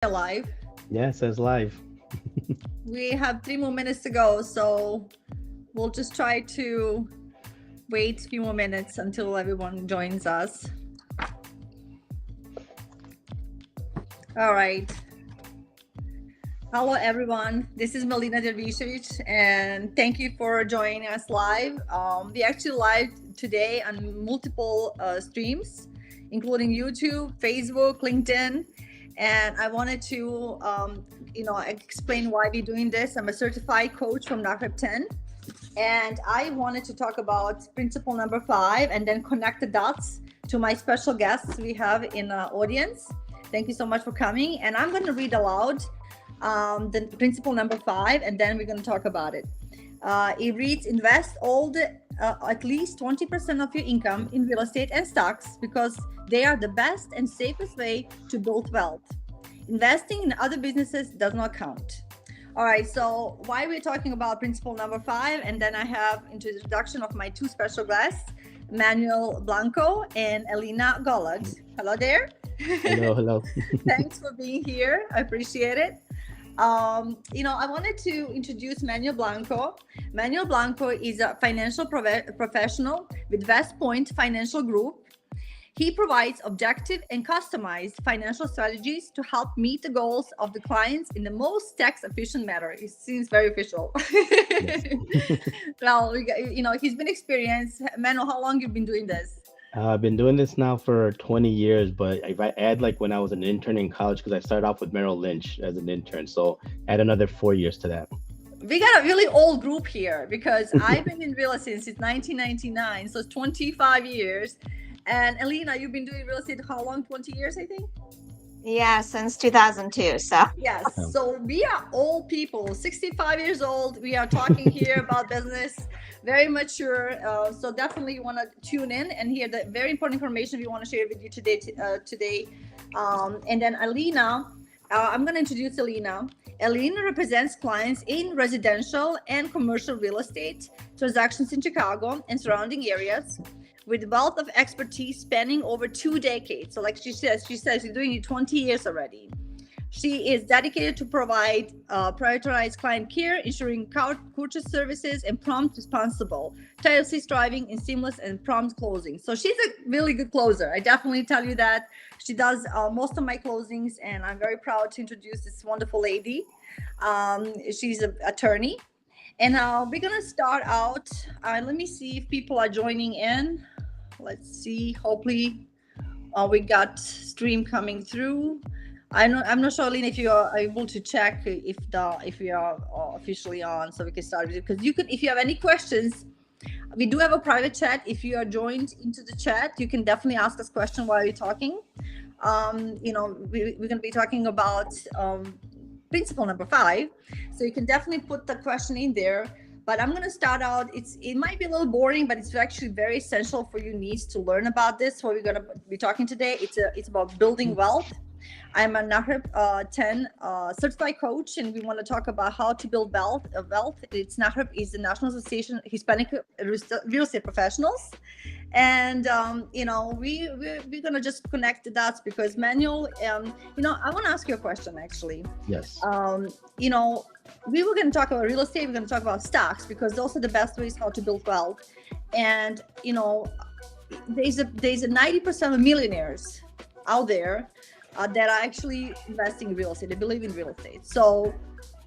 Alive. Yeah, it says live. We have 3 more minutes to go, so we'll just try to wait a few more minutes until everyone joins us. All right. Hello, everyone. This is Melina Dervisevich, and thank you for joining us live. We actually live today on multiple streams, including YouTube, Facebook, LinkedIn, and I wanted to, explain why we're doing this. I'm a certified coach from NAHREP 10, and I wanted to talk about principle number 5 and then connect the dots to my special guests we have in the audience. Thank you so much for coming, and I'm going to read aloud the principle number 5, and then we're going to talk about it. It reads: invest at least 20% of your income in real estate and stocks because they are the best and safest way to build wealth. Investing in other businesses does not count. All right, so why we're talking about principle number 5, and then I have introduction of my two special guests, Manuel Blanco and Elena Golod. Hello there. Hello. Thanks for being here. I appreciate it. I wanted to introduce Manuel Blanco. Manuel Blanco is a financial professional with West Point Financial Group. He provides objective and customized financial strategies to help meet the goals of the clients in the most tax-efficient manner. It seems very official. Well, he's been experienced. Manuel, how long you've been doing this? I've been doing this now for 20 years, but if I add like when I was an intern in college, because I started off with Merrill Lynch as an intern, so add another 4 years to that. We got a really old group here because I've been in real estate since 1999, so it's 25 years. And Elena, you've been doing real estate how long? 20 years, I think? Yeah, since 2002. So yes, so we are old people, 65 years old. We are talking here about business, very mature. So definitely you want to tune in and hear the very important information we want to share with you today. And then Elena, I'm going to introduce Elena. Elena represents clients in residential and commercial real estate transactions in Chicago and surrounding areas, with wealth of expertise spanning over 2 decades. So like she says she's doing it 20 years already. She is dedicated to provide prioritized client care, ensuring courteous services and prompt responsible, tirelessly striving in seamless and prompt closing. So she's a really good closer. I definitely tell you that. She does most of my closings, and I'm very proud to introduce this wonderful lady. She's an attorney. And we're going to start out. Let me see if people are joining in. Let's see. Hopefully, we got stream coming through. I'm not sure, Alina, if you are able to check if we are officially on, so we can start with it. Because if you have any questions, we do have a private chat. If you are joined into the chat, you can definitely ask us questions while we're talking. We're going to be talking about principle number 5, so you can definitely put the question in there. But I'm going to start out. It might be a little boring, but it's actually very essential for your needs to learn about this. What we're going to be talking today, it's about building wealth. I'm a NAHREP 10 certified coach, and we want to talk about how to build wealth. It's NAHREP is the National Association of Hispanic Real Estate Professionals. And we're gonna just connect the dots because Manuel, I want to ask you a question actually. Yes. We were going to talk about real estate. We're going to talk about stocks because those are the best ways how to build wealth. And there's a 90% of millionaires out there that are actually investing in real estate. They believe in real estate. So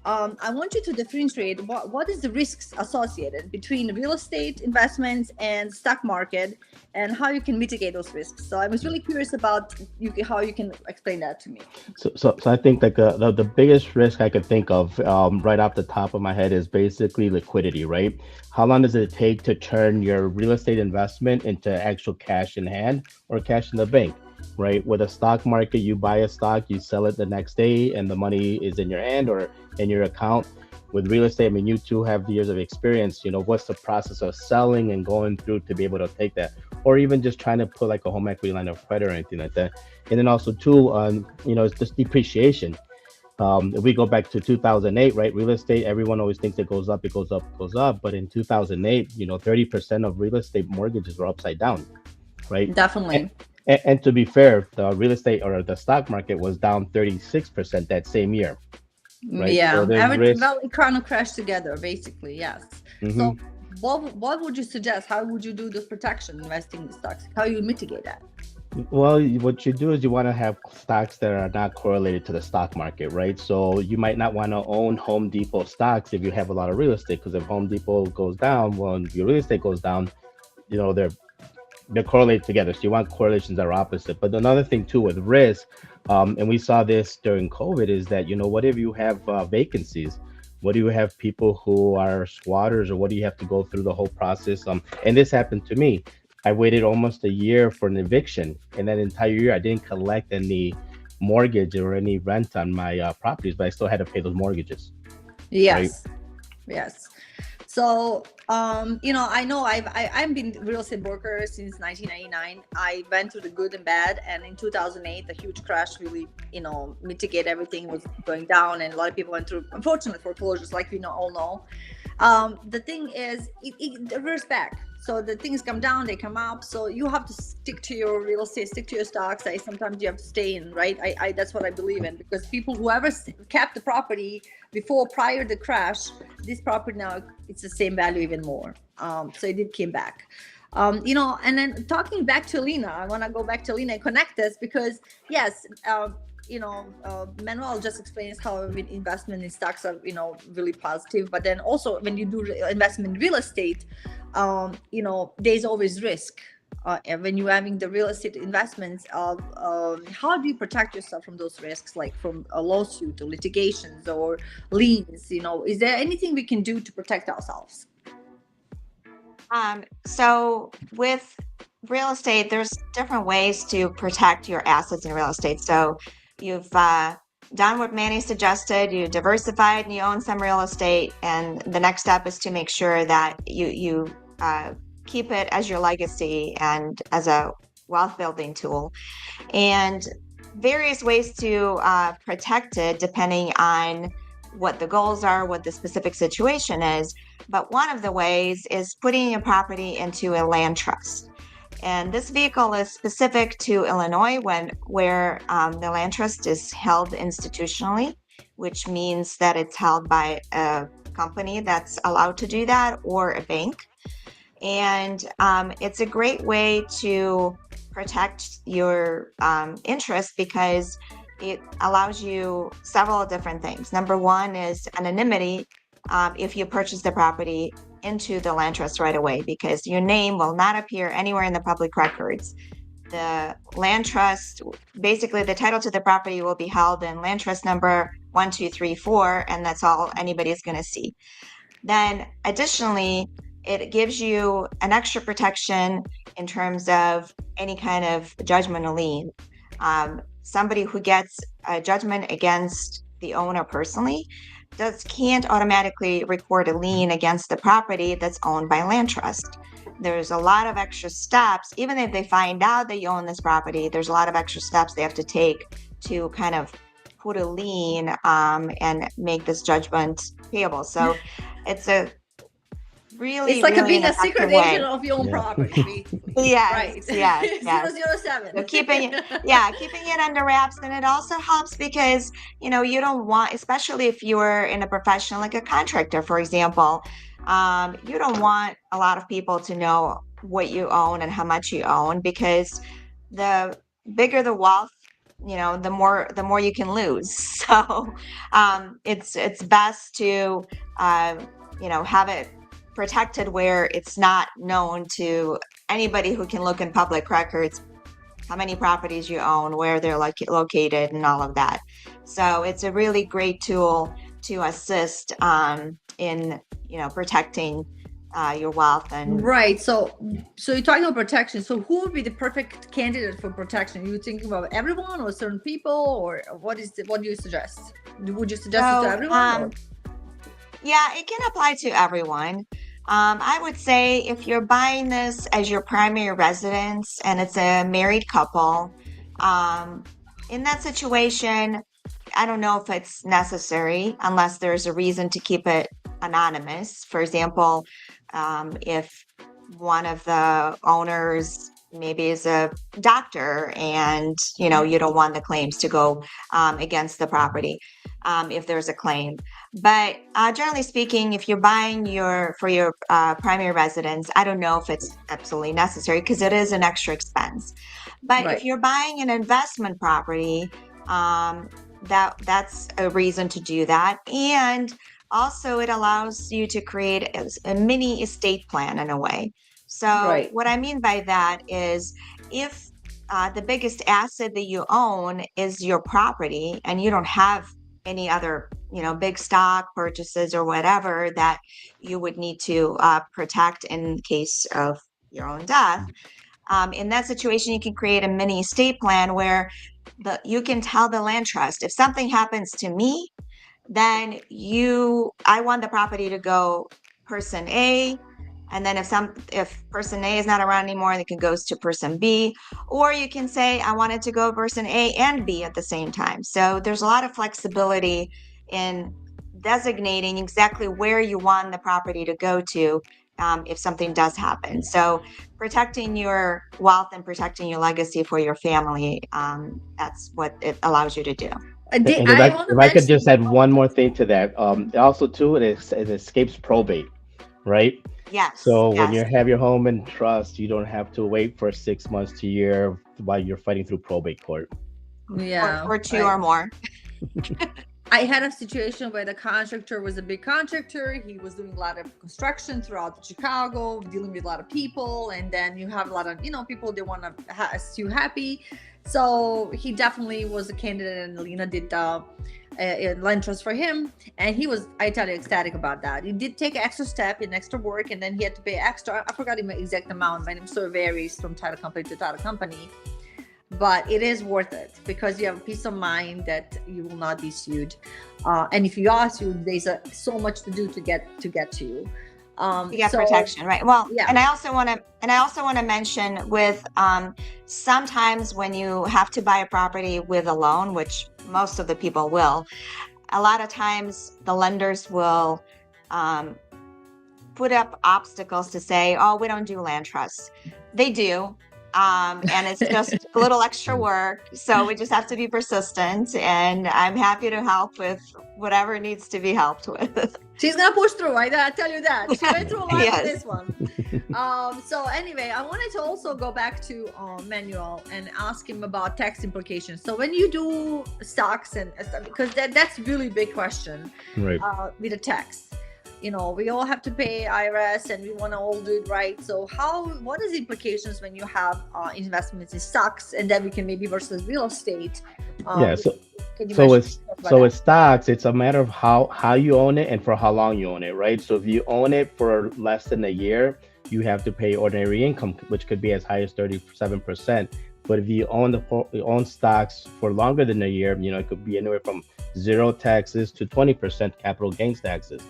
I want you to differentiate what is the risks associated between real estate investments and stock market, and how you can mitigate those risks. So I was really curious about how you can explain that to me. So I think like the biggest risk I could think of right off the top of my head is basically liquidity, right? How long does it take to turn your real estate investment into actual cash in hand or cash in the bank? Right? With a stock market, you buy a stock, you sell it the next day, and the money is in your hand or in your account. With real estate, I mean, you two have the years of experience. What's the process of selling and going through to be able to take that, or even just trying to put like a home equity line of credit or anything like that. And then also too, it's just depreciation. If we go back to 2008, right, real estate, everyone always thinks it goes up, but in 2008, 30% of real estate mortgages were upside down, right? Definitely. And to be fair, the real estate or the stock market was down 36% that same year, right? So Yeah, there's everything, risk. well, it kind of crashed together, basically. Yes. So, Hmm. what would you suggest? How would you do this protection investing in stocks? How you mitigate that? Well, what you do is you want to have stocks that are not correlated to the stock market, right? So you might not want to own Home Depot stocks if you have a lot of real estate, because if Home Depot goes down, well, your real estate goes down, they're correlated together. So you want correlations that are opposite. But another thing too with risk, and we saw this during COVID, is that what if you have vacancies? What do you have people who are squatters, or what do you have to go through the whole process? And this happened to me. I waited almost a year for an eviction, and that entire year I didn't collect any mortgage or any rent on my properties, but I still had to pay those mortgages, right? Yes. Yes. So, I know I've been real estate broker since 1999. I went through the good and bad, and in 2008, the huge crash really, mitigate everything was going down, and a lot of people went through, unfortunate foreclosures, like we all know. The thing is, it reverses back. So the things come down, they come up. So you have to stick to your real estate, stick to your stocks. Sometimes you have to stay in, right? I that's what I believe in, because whoever kept the property prior to the crash, this property now it's the same value, even more. So it did came back. And then talking back to Lena, I want to go back to Lena and connect this, because yes, Manuel just explains how investment in stocks are, really positive. But then also when you do investment in real estate, there's always risk. And when you're having the real estate investments, how do you protect yourself from those risks, like from a lawsuit or litigations or liens? Is there anything we can do to protect ourselves? So with real estate, there's different ways to protect your assets in real estate. So you've done what Manny suggested, you diversified and you own some real estate. And the next step is to make sure that you keep it as your legacy and as a wealth building tool. And various ways to protect it depending on what the goals are, what the specific situation is. But one of the ways is putting your property into a land trust. And this vehicle is specific to Illinois, where the land trust is held institutionally, which means that it's held by a company that's allowed to do that, or a bank. And it's a great way to protect your interest, because it allows you several different things. Number one is anonymity. If you purchase the property into the land trust right away, because your name will not appear anywhere in the public records. The land trust, basically the title to the property will be held in land trust number 1234, and that's all anybody's going to see. Then additionally, it gives you an extra protection in terms of any kind of judgment or lien. Somebody who gets a judgment against the owner personally can't automatically record a lien against the property that's owned by land trust. There's a lot of extra steps. Even if they find out that you own this property, there's a lot of extra steps they have to take to kind of put a lien and make this judgment payable. So it's a it's like really being a secret way. agent of your own property. Yes, right. yes. 007. So keeping it under wraps. And it also helps because, you don't want, especially if you're in a profession like a contractor, for example, you don't want a lot of people to know what you own and how much you own, because the bigger the wealth, the more you can lose. So it's best to have it protected where it's not known to anybody who can look in public records how many properties you own, where they're located, and all of that. So it's a really great tool to assist in protecting your wealth. And right. So you're talking about protection. So who would be the perfect candidate for protection? You thinking about everyone or certain people, or what do you suggest? Would you suggest it to everyone? Yeah, it can apply to everyone. I would say if you're buying this as your primary residence and it's a married couple, in that situation, I don't know if it's necessary unless there's a reason to keep it anonymous. For example, if one of the owners maybe is a doctor, and you don't want the claims to go against the property if there's a claim. But generally speaking, if you're buying for your primary residence, I don't know if it's absolutely necessary because it is an extra expense. But Right. if you're buying an investment property, that's a reason to do that. And also, it allows you to create a mini estate plan in a way. So Right. what I mean by that is if the biggest asset that you own is your property and you don't have any other, big stock purchases or whatever that you would need to protect in case of your own death, in that situation, you can create a mini estate plan where you can tell the land trust, if something happens to me, then I want the property to go person A, and then if person A is not around anymore, it can goes to person B, or you can say I want it to go person A and B at the same time. So there's a lot of flexibility in designating exactly where you want the property to go to if something does happen. So protecting your wealth and protecting your legacy for your family, that's what it allows you to do. And I want to if I could just mention. add one more thing to that, also too, it escapes probate, right? Yes, So when you yes. have your home in trust, you don't have to wait for 6 months to a year while you're fighting through probate court. Yeah. Or two or more. I had a situation where the contractor was a big contractor. He was doing a lot of construction throughout Chicago, dealing with a lot of people. And then you have a lot of, people, they want to see you happy. So he definitely was a candidate, and Alina did land trust for him. And he was, I tell you, ecstatic about that. He did take an extra step in extra work, and then he had to pay extra. I forgot the exact amount. I'm sure it varies from title company to title company. But it is worth it because you have peace of mind that you will not be sued, and if you are sued, there's so much to do to get to you. You get protection, right? Well, yeah. And I also want to mention with sometimes when you have to buy a property with a loan, which most of the people will, a lot of times the lenders will put up obstacles to say, oh, we don't do land trusts. They do. And it's just a little extra work. So we just have to be persistent, and I'm happy to help with whatever needs to be helped with. She's gonna push through. I tell you that. She went through a lot Yes. with this one. So anyway, I wanted to also go back to Manuel and ask him about tax implications. So when you do stocks and stuff, because that's really big question, Right. With the tax. We all have to pay IRS, and we want to all do it right. So what is the implications when you have investments in stocks, and then we can maybe versus real estate? Yeah. Can you So mention it's about so that? with stocks, it's a matter of how you own it and for how long you own it, right? So if you own it for less than a year, you have to pay ordinary income, which could be as high as 37%. But if you own stocks for longer than a year, it could be anywhere from 0 taxes to 20% capital gains taxes.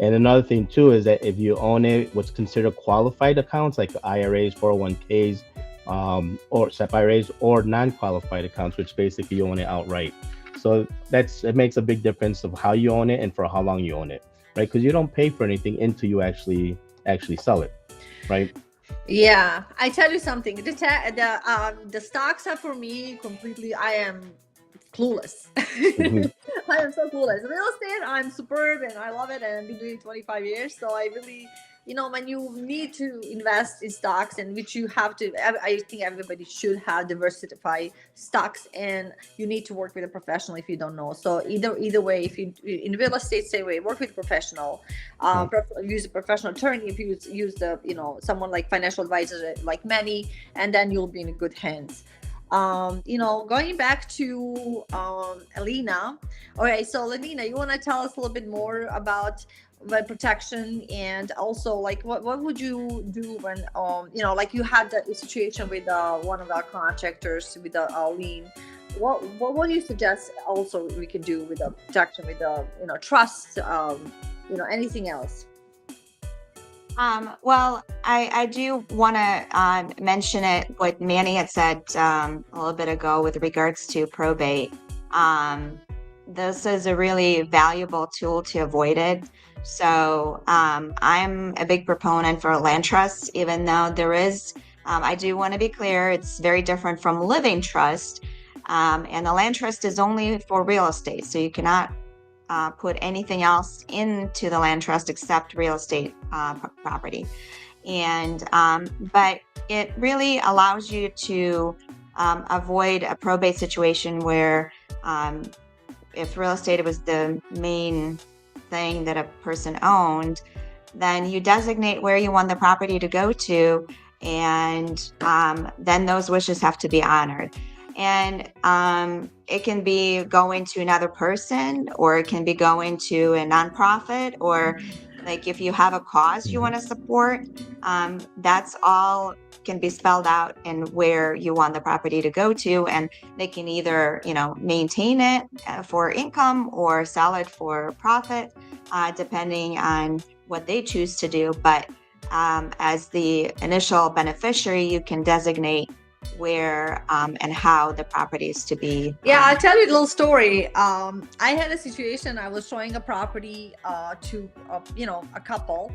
And another thing too is that if you own it, what's considered qualified accounts like IRAs, 401ks, or SEP IRAs, or non-qualified accounts, which basically you own it outright. So it makes a big difference of how you own it and for how long you own it, right? Because you don't pay for anything until you actually sell it, right? Yeah, I tell you something. The stocks are for me completely. I am clueless. Mhm. I am so clueless. Real estate, I'm superb and I love it, and I've been doing it 25 years. So I really, when you need to invest in stocks, and which you have to, I think everybody should have diversify stocks, and you need to work with a professional if you don't know. So either way, if you in real estate, same way, work with a professional, use a professional attorney. If you use the, someone like financial advisor like Manny, and then you'll be in good hands. Going back to Alina. All right, so Alina, you want to tell us a little bit more about the protection, and also like what would you do when like you had the situation with one of our contractors with the lien. What do you suggest also we can do with the protection, with the trust, anything else? Well, I do want to mention what Manny had said a little bit ago with regards to probate. This is a really valuable tool to avoid it. So I'm a big proponent for land trusts, even though there is I do want to be clear, it's very different from living trust. And the land trust is only for real estate. So you cannot put anything else into the land trust except real estate property. And but it really allows you to avoid a probate situation where if real estate was the main thing that a person owned, then you designate where you want the property to go to, and then those wishes have to be honored. And it can be going to another person, or it can be going to a nonprofit, or like if you have a cause you want to support, that's all can be spelled out in where you want the property to go to, and they can either, maintain it for income or sell it for profit, depending on what they choose to do. But as the initial beneficiary, you can designate where and how the property is to be. Yeah, I'll tell you a little story. I had a situation. I was showing a property to a couple,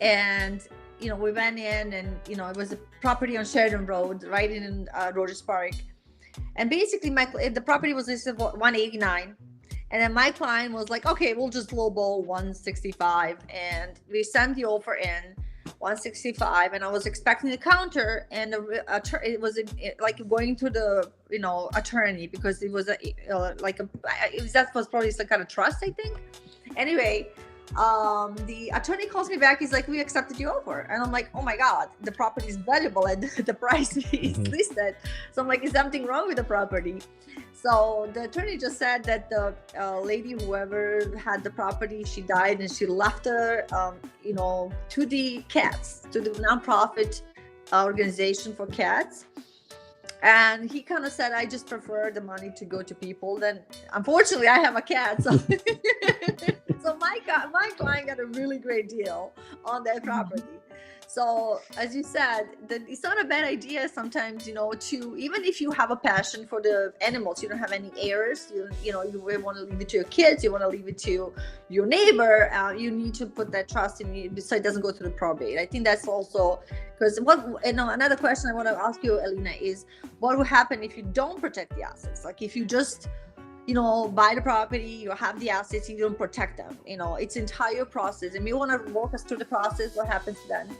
and we went in, and it was a property on Sheridan Road, right in Rogers Park. And basically, the property was listed for 189, and then my client was like, "Okay, we'll just lowball 165," and we sent the offer in 165, and I was expecting the counter, and it was like going to the attorney, because it was that was probably some kind of trust, I think. Anyway, the attorney calls me back. He's like, "We accepted your offer," and I'm like, "Oh my god, the property is valuable at the price is listed." So I'm like, "Is something wrong with the property?" So the attorney just said that the lady, whoever had the property, she died, and she left her, to the cats, to the nonprofit organization for cats. And he kind of said, "I just prefer the money to go to people." Then, unfortunately, I have a cat, so so my client got a really great deal on that property. So, as you said, it's not a bad idea sometimes, to, even if you have a passion for the animals, you don't have any heirs, you want to leave it to your kids, you want to leave it to your neighbor, you need to put that trust in you so it doesn't go through the probate. I think that's also, because another question I want to ask you, Alina, is what will happen if you don't protect the assets? Like if you just buy the property, you have the assets, you don't protect them, it's entire process. And you want to walk us through the process, what happens then?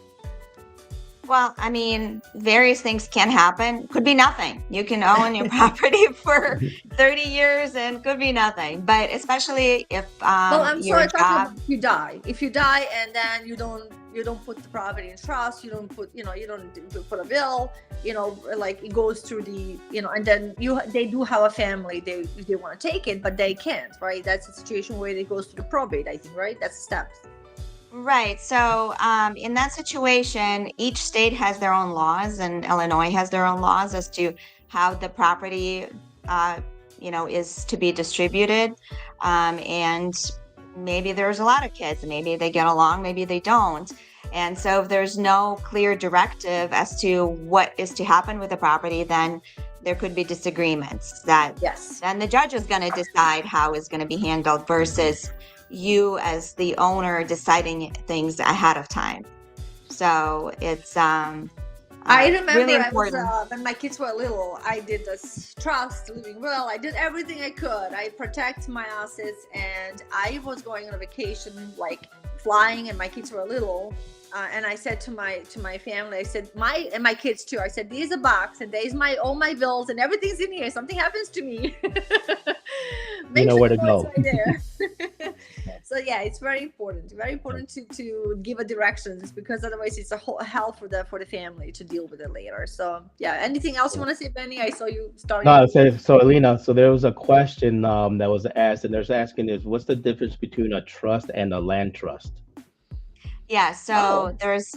Well, I mean, various things can happen. Could be nothing. You can own your property for 30 years and could be nothing. But especially if I'm your sorry, talking job, about if you die and then you don't put the property in trust, you don't put a will, like it goes through the, and then they do have a family, they want to take it, but they can't, right? That's a situation where it goes through the probate, I think, right? That's the steps. right. So in that situation, each state has their own laws, and Illinois has their own laws as to how the property, is to be distributed. And maybe there's a lot of kids, maybe they get along, maybe they don't. And so if there's no clear directive as to what is to happen with the property, then there could be disagreements that Yes. then the judge is going to decide how it's going to be handled versus you as the owner deciding things ahead of time. So it's I remember really I was, important. when my kids were little, I did this trust, living will. I did everything I could. I protect my assets, and I was going on a vacation, like flying, and my kids were little. And I said to my family, I said, my kids too, I said, "There's a box, and there's all my bills, and everything's in here. If something happens to me, make sure where to it's go." right there." So yeah, it's very important to give a directions, because otherwise it's a whole hell for the family to deal with it later. So yeah, anything else you want to say, Benny? I saw you starting. No, so Alina, so there was a question that was asked, and there's asking is, what's the difference between a trust and a land trust? Yeah, so there's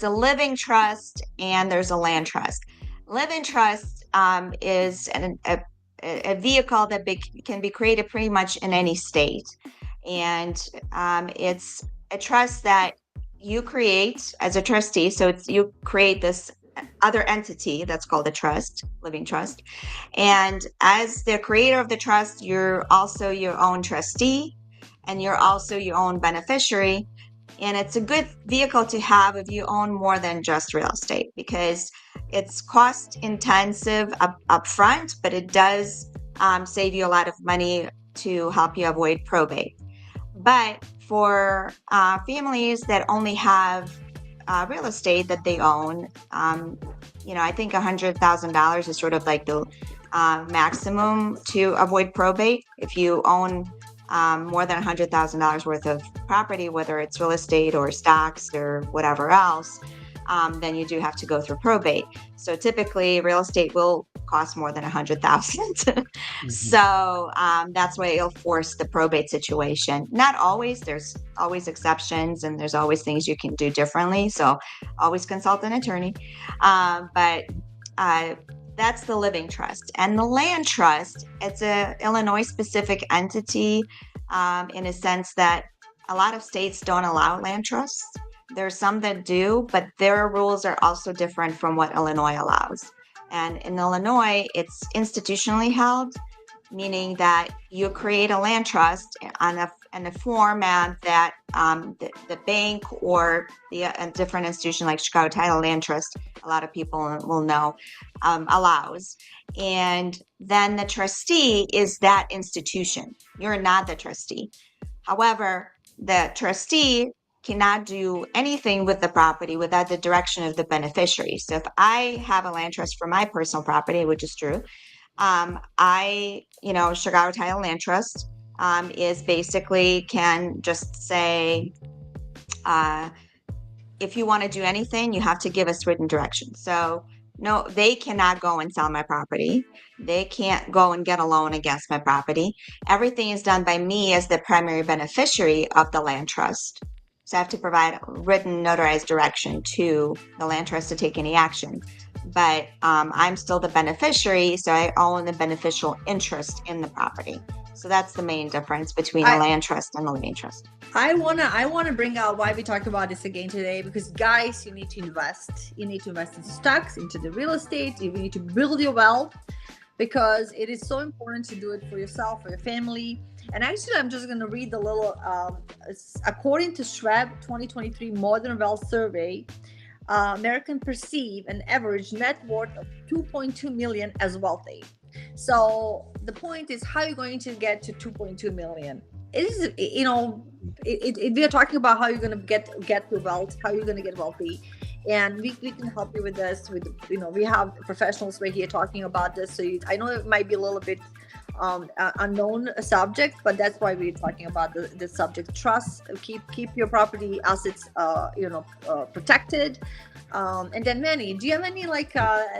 a living trust and there's a land trust. Living trust is a vehicle that can be created pretty much in any state, and it's a trust that you create as a trustee. So you create this other entity that's called a trust, living trust, and as the creator of the trust, you're also your own trustee, and you're also your own beneficiary. And it's a good vehicle to have if you own more than just real estate, because it's cost intensive up front, but it does save you a lot of money to help you avoid probate. But for families that only have real estate that they own, I think $100,000 is sort of like the maximum to avoid probate. If you own more than $100,000 worth of property, whether it's real estate or stocks or whatever else, then you do have to go through probate. So typically real estate will cost more than $100,000. So that's why it'll force the probate situation. Not always, there's always exceptions and there's always things you can do differently. So always consult an attorney. But that's the living trust. And the land trust, it's a Illinois specific entity in a sense that a lot of states don't allow land trusts. There's some that do, but their rules are also different from what Illinois allows. And in Illinois, it's institutionally held, meaning that you create a land trust in a format that the bank or a different institution like Chicago Title Land Trust, a lot of people will know, allows. And then the trustee is that institution. You're not the trustee. However, the trustee cannot do anything with the property without the direction of the beneficiary. So if I have a land trust for my personal property, which is true, Chicago Title Land Trust is basically can just say, if you want to do anything, you have to give us written direction. So no, they cannot go and sell my property. They can't go and get a loan against my property. Everything is done by me as the primary beneficiary of the land trust. So I have to provide written notarized direction to the land trust to take any action. But I'm still the beneficiary, so I own the beneficial interest in the property. So that's the main difference between a land trust and a living trust. I wanna bring out why we talked about this again today, because guys, you need to invest. You need to invest in stocks, into the real estate. You need to build your wealth, because it is so important to do it for yourself, for your family. And actually, I'm just going to read the little, according to Schwab 2023 Modern Wealth Survey, Americans perceive an average net worth of 2.2 million as wealthy. So the point is, how are you going to get to 2.2 million? It is, we are talking about how you're going to get your wealth, how you're going to get wealthy. And we can help you with this. We have professionals right here talking about this. So I know it might be a little bit unknown subject, but that's why we're talking about the subject. Trust, keep your property assets protected. And then Manny, do you have any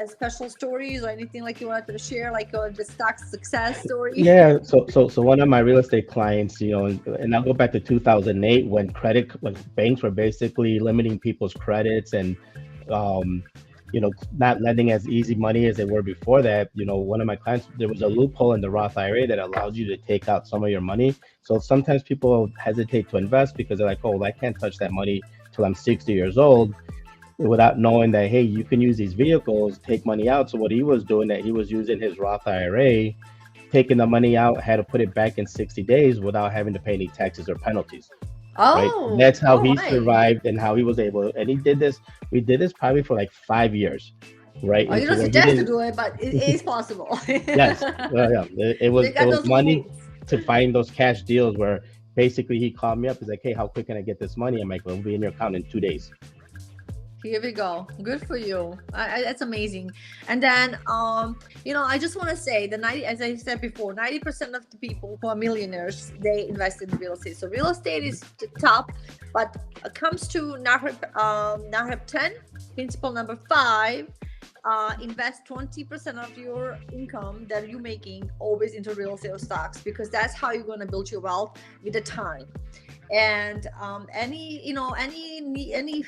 special stories or anything like you wanted to share, like the stock success story? Yeah, so one of my real estate clients, and I'll go back to 2008 when banks were basically limiting people's credits and not lending as easy money as they were before that. One of my clients, there was a loophole in the Roth IRA that allows you to take out some of your money. So sometimes people hesitate to invest because they're like, oh, well, I can't touch that money till I'm 60 years old, without knowing that, hey, you can use these vehicles, take money out. So what he was doing, that he was using his Roth IRA, taking the money out, had to put it back in 60 days without having to pay any taxes or penalties. Oh, right? And that's how he survived and how he was able. And we did this probably for like 5 years, right? Oh, you don't suggest to do it, but it is possible. Yes, yeah. It was money to find those cash deals where basically he called me up. He's like, hey, how quick can I get this money? I'm like, well, it'll be in your account in 2 days. Here we go. Good for you. That's amazing. And then, I just want to say that as I said before, 90% of the people who are millionaires, they invest in real estate. So real estate is the top, but it comes to NAHREP 10, principle number 5, invest 20% of your income that you're making always into real estate or stocks, because that's how you're going to build your wealth with the time. And any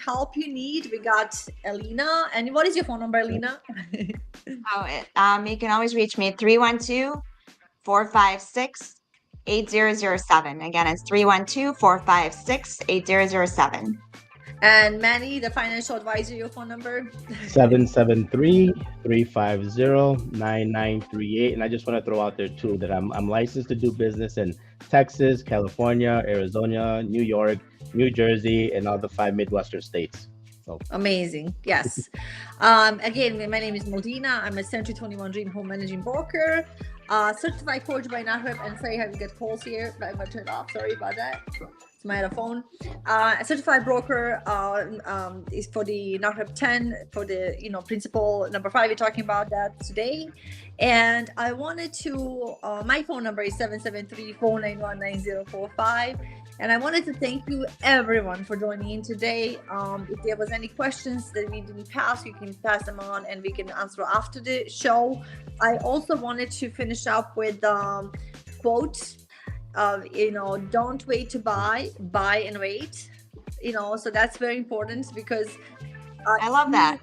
help you need, we got Alina. And what is your phone number, Alina? You can always reach me at 312-456-8007. Again, it's 312-456-8007. And Manny, the financial advisor, your phone number? 773-350-9938. And I just want to throw out there too that I'm licensed to do business in Texas, California, Arizona, New York, New Jersey, and all the 5 Midwestern states. So Amazing. Yes. Again, my name is Modena. I'm a Century 21 Dream Home Managing Broker, certified coach by NAHREP. And sorry, I have to get calls here, but I'm going to turn it off. Sorry about that. It's my other phone. A certified broker is for the NAHREP 10 for the principle number 5. We're talking about that today. And I wanted to, my phone number is 773-491-9045. And I wanted to thank you everyone for joining in today. If there was any questions that we didn't pass, you can pass them on and we can answer after the show. I also wanted to finish up with quote, don't wait to buy and wait. So that's very important because I love that.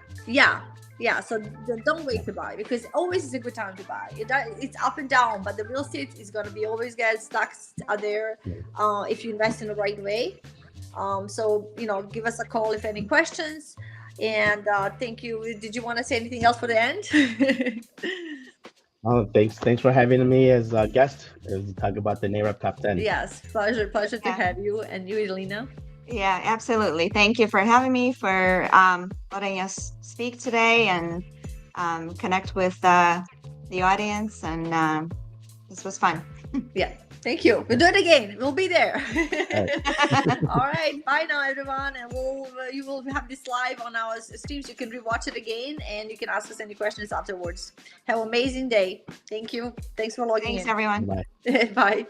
Yeah, so don't wait to buy because always is a good time to buy. It's up and down, but the real estate is going to be always get stuck there if you invest in the right way. So, give us a call if any questions. And thank you. Did you want to say anything else for the end? Thanks for having me as a guest as we talk about the NAHREP Top 10. Yes, pleasure to have you. And you, Elena. Yeah, absolutely. Thank you for having me, for letting us speak today and connect with the audience. And this was fun. Yeah, thank you. We'll do it again. We'll be there. All right. Bye now, everyone. And you will have this live on our streams. You can rewatch it again and you can ask us any questions afterwards. Have an amazing day. Thank you. Thanks for logging in. Thanks, everyone. Bye. Bye.